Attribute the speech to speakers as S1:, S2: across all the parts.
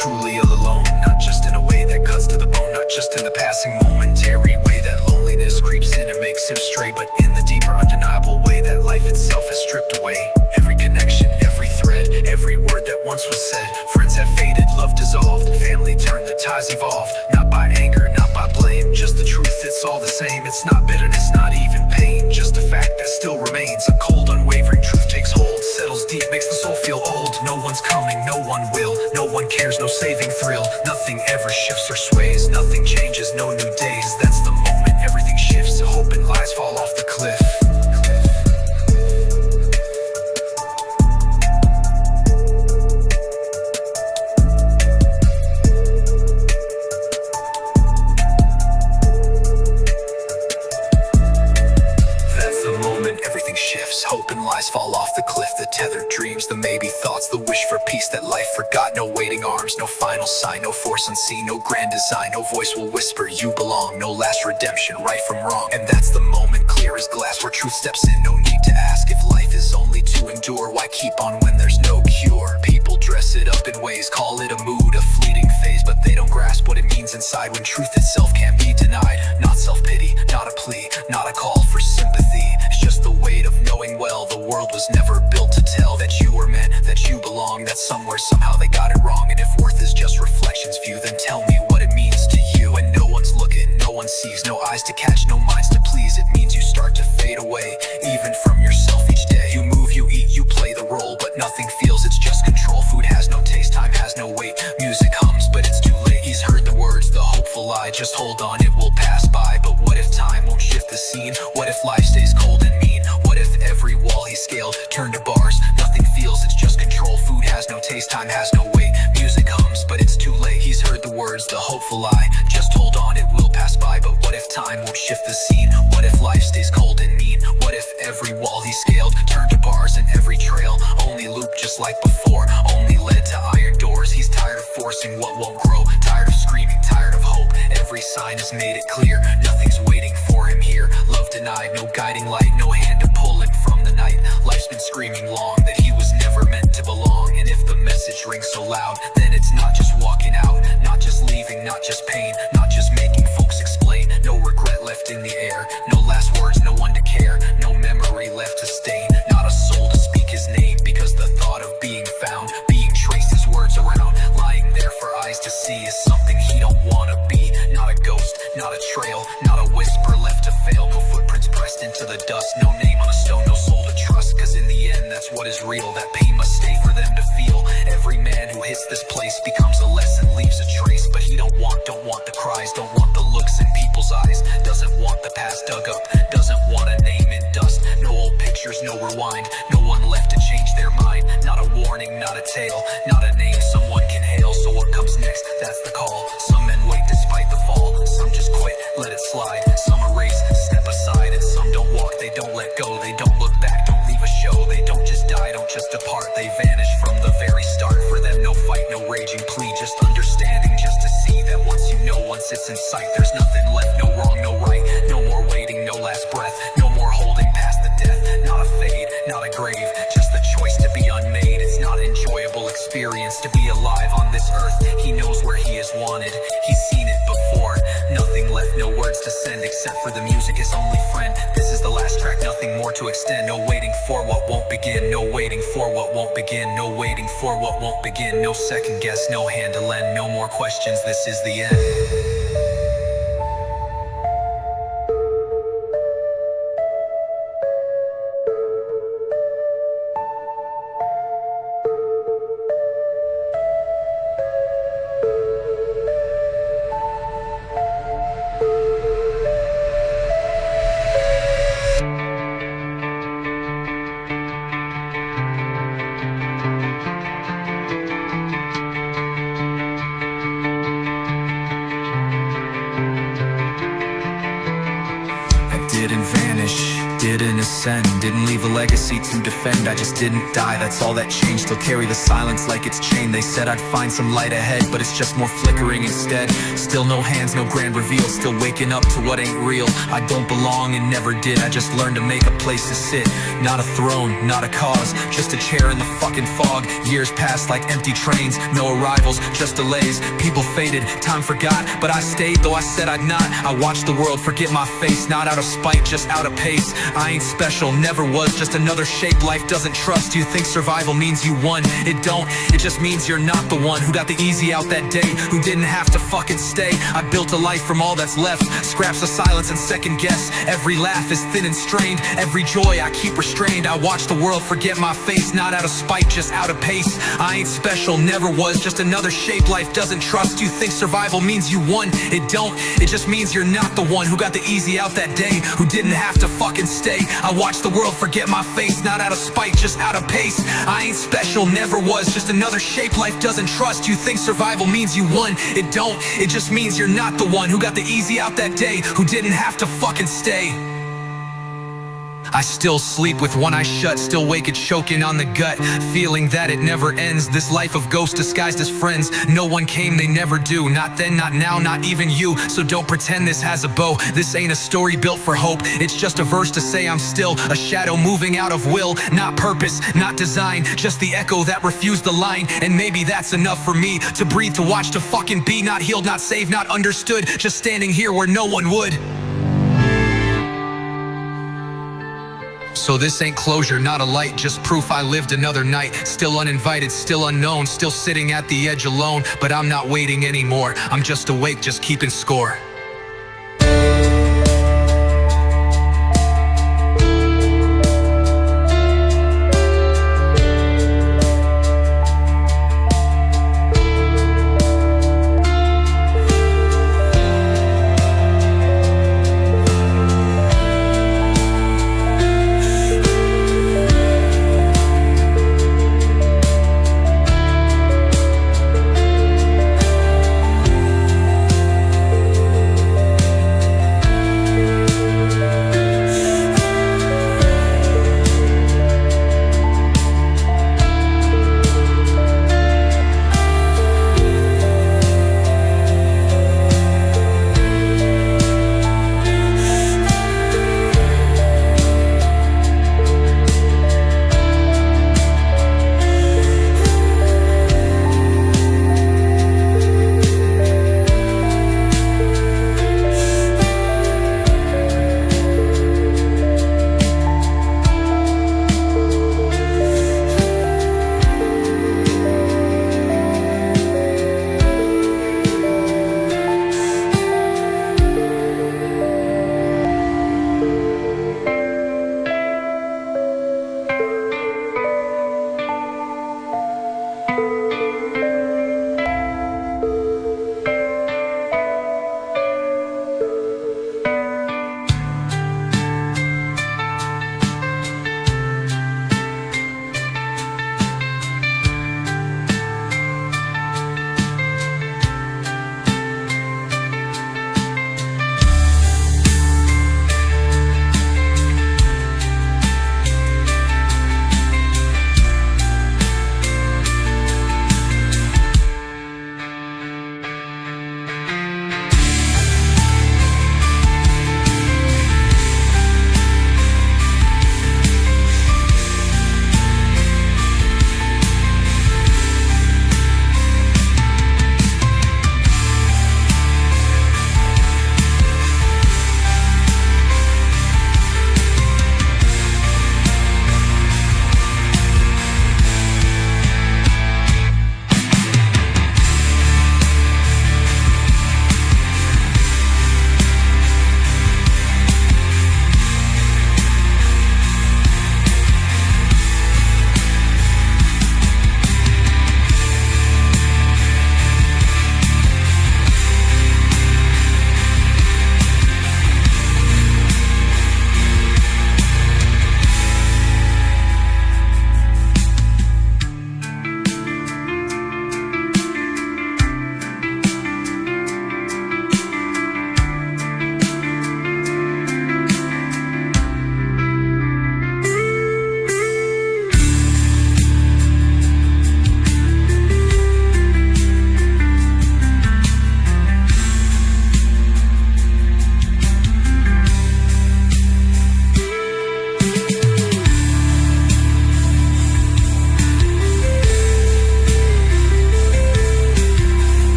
S1: truly alone. Not just in a way that cuts to the bone, not just in the passing momentary way that loneliness creeps in and makes him stray, but in the deeper undeniable way that life itself has stripped away. Every connection, every thread, every word that once was said. Friends have faded, love dissolved, family turned, the ties evolved. Not by anger, not by blame, just the truth, it's all the same. It's not bitterness, not even pain, just a fact that still remains. A cold, unwavering truth takes hold, settles deep, makes the soul feel old. No one's coming, no one will, no one cares, no saving thrill. Nothing ever shifts or sways, nothing changes, no new days. That's the moment everything shifts, hope and lies fall off the cliff. Everything shifts, hope and lies fall off the cliff. The tethered dreams, the maybe thoughts, the wish for peace that life forgot. No waiting arms, no final sign, no force unseen, no grand design. No voice will whisper you belong, no last redemption, right from wrong. And that's the moment, clear as glass, where truth steps in. No need to ask if life is only to endure. Why keep on when there's no cure? People dress it up in ways, call it a mood, a fleeting phase, but they don't grasp what it means inside when truth itself can't be denied. Not self-pity, not a plea, not a call for sympathy. It's just the weight of knowing well the world was never built to tell that you were meant, that you belong, that somewhere somehow they got it wrong. And if worth is just reflections view, then tell me what it means to you. And no one's looking, no one sees, no eyes to catch, no minds to please. It means you start to fade away, even from yourself each day. You move, you eat, you play the role, but nothing feels, it's just control. Food has no taste, time has no weight. Music hums, but it's too late. He's heard the words, the hopeful lie, just hold on, it will pass by. But what if time won't shift the scene? What if life stays cold and mean? What if every wall he scaled turned to bars? Nothing feels, it's just control. Food has no taste, time has no weight. Music hums, but it's too late. He's heard the words, the hopeful lie, just hold on, it will pass by. But what if time won't shift the scene? What if life stays cold and mean? What if every wall he scaled turned to bars, and every trail only looped just like before, only led to iron doors? He's tired of forcing what won't grow, tired of screaming, tired of hope. Every sign has made it clear, nothing's waiting for him here. Love denied, no guiding light, no hand to pull him from the night. Life's been screaming long that he was never meant to belong. And if the message rings so loud, then it's not just walking out, not just leaving, not just pain, not just making folks explain. No regret left in the air, no last words, no one to care, no memory left to stain, not a soul to speak his name. Because the thought of being found, being traced, his words around, lying there for eyes to see, is something he don't wanna be. Not a ghost, not a trail, not a whisper left to fail. No footprints pressed into the dust, no name on a stone, no soul to trust. Cause in the end that's what is real, that pain must stay for them to feel. Every man who hits this place becomes a lesson, leaves a trace. But he don't want the cries, don't want the looks in people's eyes. Doesn't want the past dug up, doesn't want a name in dust. No old pictures, no rewind, no one left to change their mind. Not a warning, not a tale, not a name someone can hail. So what comes next, that's the call. Some men wait despite the fall, some just quit, let it slide. Some erase, step aside, and some don't walk, they don't let go. They don't look back, don't leave a show. They don't just die, don't just depart, they vanish from the very start. For them no fight, no raging plea, just understanding, just to see that once you know, once it's in sight, there's nothing left, no wrong, no right. No more waiting, no last breath, no more holding past the death. Not a fade, not a grave, just the choice to be unmade. It's not an enjoyable experience to be alive on this earth. He knows where he is wanted, he's seen it before. Nothing left, no words to send, except for the music, his only friend. This is the last track, nothing more to extend. No waiting for what won't begin, no waiting for what won't begin, no waiting for what won't begin. No second guess, no hand to lend, no more questions, this is the end. Didn't vanish, Didn't ascend, didn't leave a legacy to defend. I just didn't die, that's all that changed. Still carry the silence like it's chained. They said I'd find some light ahead, but it's just more flickering instead. Still no hands, no grand reveal. Still waking up to what ain't real. I don't belong and never did. I just learned to make a place to sit. Not a throne, not a cause, just a chair in the fucking fog. Years passed like empty trains, no arrivals, just delays. People faded, time forgot, but I stayed though I said I'd not. I watched the world forget my face, not out of spite, just out of pace. I ain't special, never was, just another shape life doesn't trust. You think survival means you won, it don't. It just means you're not the one who got the easy out that day, who didn't have to fucking stay. I built a life from all that's left, scraps of silence and second guess. Every laugh is thin and strained, every joy I keep restrained. I watch the world forget my face, not out of spite, just out of pace. I ain't special, never was, just another shape life doesn't trust. You think survival means you won, it don't. It just means you're not the one who got the easy out that day, who didn't have to fucking stay. I watch the world forget my face, not out of spite, just out of pace. I ain't special, never was, just another shape life doesn't trust. You think survival means you won, it don't. It just means you're not the one who got the easy out that day, who didn't have to fucking stay. I still sleep with one eye shut, still wake and choking on the gut, feeling that it never ends. This life of ghosts disguised as friends. No one came, they never do. Not then, not now, not even you. So don't pretend this has a bow. This ain't a story built for hope. It's just a verse to say I'm still a shadow moving out of will. Not purpose, not design, just the echo that refused the line. And maybe that's enough for me to breathe, to watch, to fucking be. Not healed, not saved, not understood, just standing here where no one would. So this ain't closure, not a light, just proof I lived another night. Still uninvited, still unknown, still sitting at the edge alone. But I'm not waiting anymore, I'm just awake, just keeping score.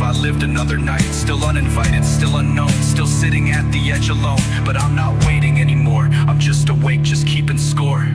S1: if I lived another night. Still uninvited, still unknown, still sitting at the edge alone. But I'm not waiting anymore, I'm just awake, just keeping score.